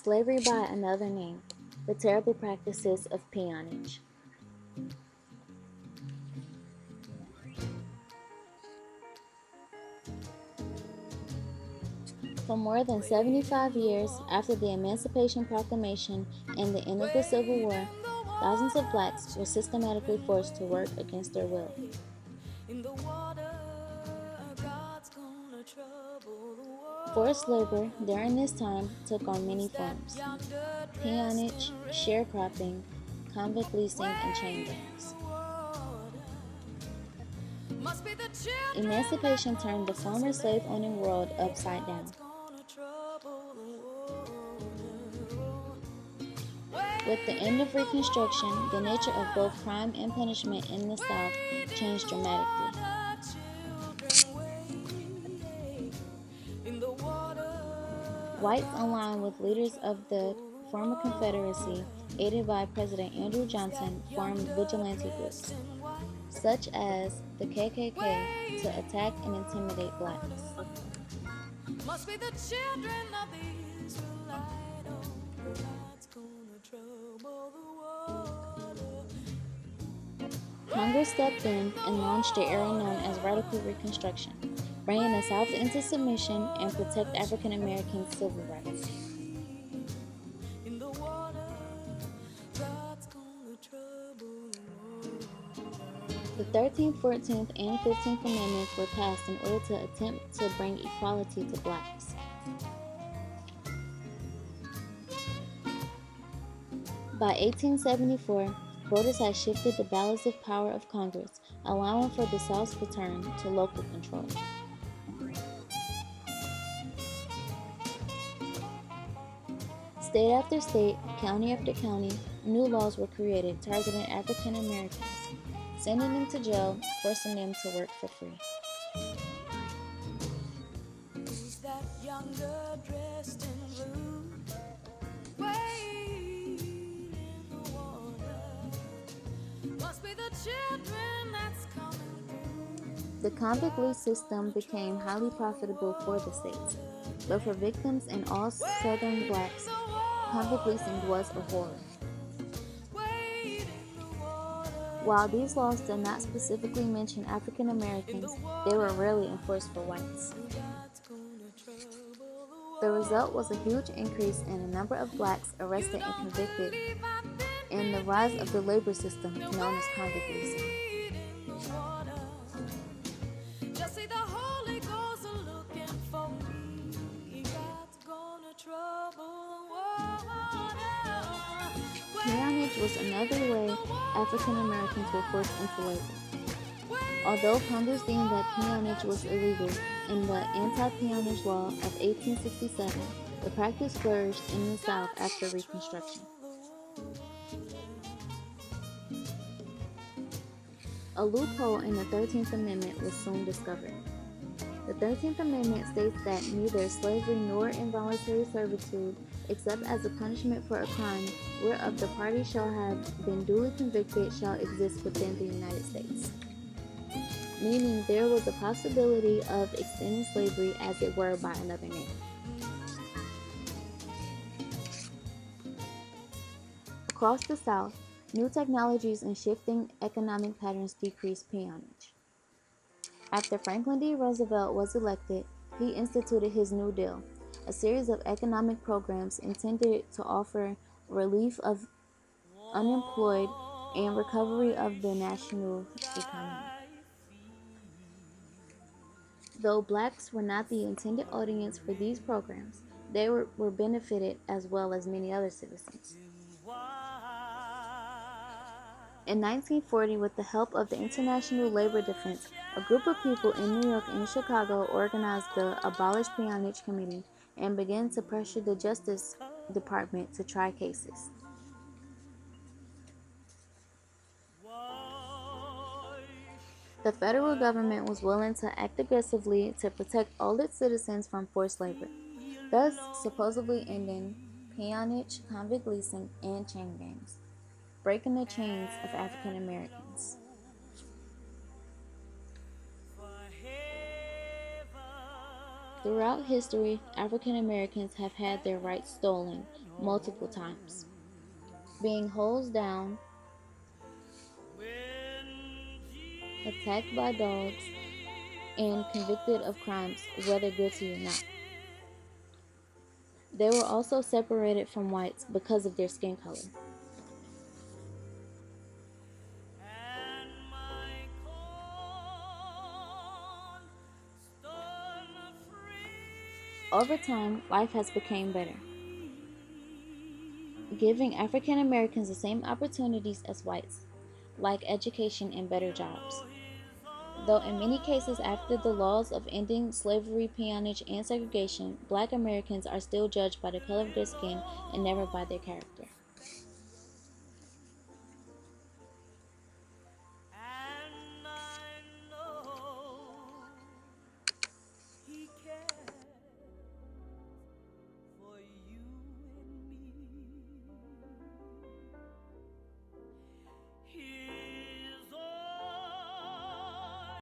Slavery by another name, the terrible practices of peonage. For more than 75 years after the Emancipation Proclamation and the end of the Civil War, thousands of blacks were systematically forced to work against their will. Forced labor during this time took on many forms: peonage, sharecropping, convict leasing, and chain gangs. Emancipation turned the former slave owning world upside down. With the end of Reconstruction, the nature of both crime and punishment in the South changed dramatically. Whites, aligned with leaders of the former Confederacy, aided by President Andrew Johnson, formed vigilante groups, such as the KKK, to attack and intimidate blacks. Congress stepped in and launched the era known as Radical Reconstruction, bringing the South into submission and protect African American civil rights. The 13th, 14th, and 15th Amendments were passed in order to attempt to bring equality to blacks. By 1874, voters had shifted the balance of power of Congress, allowing for the South's return to local control. State after state, county after county, new laws were created targeting African Americans, sending them to jail, forcing them to work for free. The convict lease system became highly profitable for the states, but for victims and all Southern blacks, convict leasing was a horror. While these laws did not specifically mention African Americans, they were rarely enforced for whites. The result was a huge increase in the number of blacks arrested and convicted, and the rise of the labor system known as convict leasing. Peonage was another way African Americans were forced into labor. Although Congress deemed that peonage was illegal in the Anti-Peonage Law of 1867, the practice flourished in the South after Reconstruction. A loophole in the 13th Amendment was soon discovered. The 13th Amendment states that neither slavery nor involuntary servitude, except as a punishment for a crime whereof the party shall have been duly convicted, shall exist within the United States. Meaning there was a possibility of extending slavery as it were by another name. Across the South, new technologies and shifting economic patterns decreased peonage. After Franklin D. Roosevelt was elected, he instituted his New Deal, a series of economic programs intended to offer relief of unemployed and recovery of the national economy. Though blacks were not the intended audience for these programs, they were benefited as well as many other citizens. In 1940, with the help of the International Labor Defense, a group of people in New York and Chicago organized the Abolish Peonage Committee and began to pressure the Justice Department to try cases. The federal government was willing to act aggressively to protect all its citizens from forced labor, thus supposedly ending peonage, convict leasing, and chain gangs, breaking the chains of African Americans. Throughout history, African Americans have had their rights stolen multiple times, being hosed down, attacked by dogs, and convicted of crimes, whether guilty or not. They were also separated from whites because of their skin color. Over time, life has become better, giving African Americans the same opportunities as whites, like education and better jobs. Though in many cases after the laws of ending slavery, peonage, and segregation, Black Americans are still judged by the color of their skin and never by their character.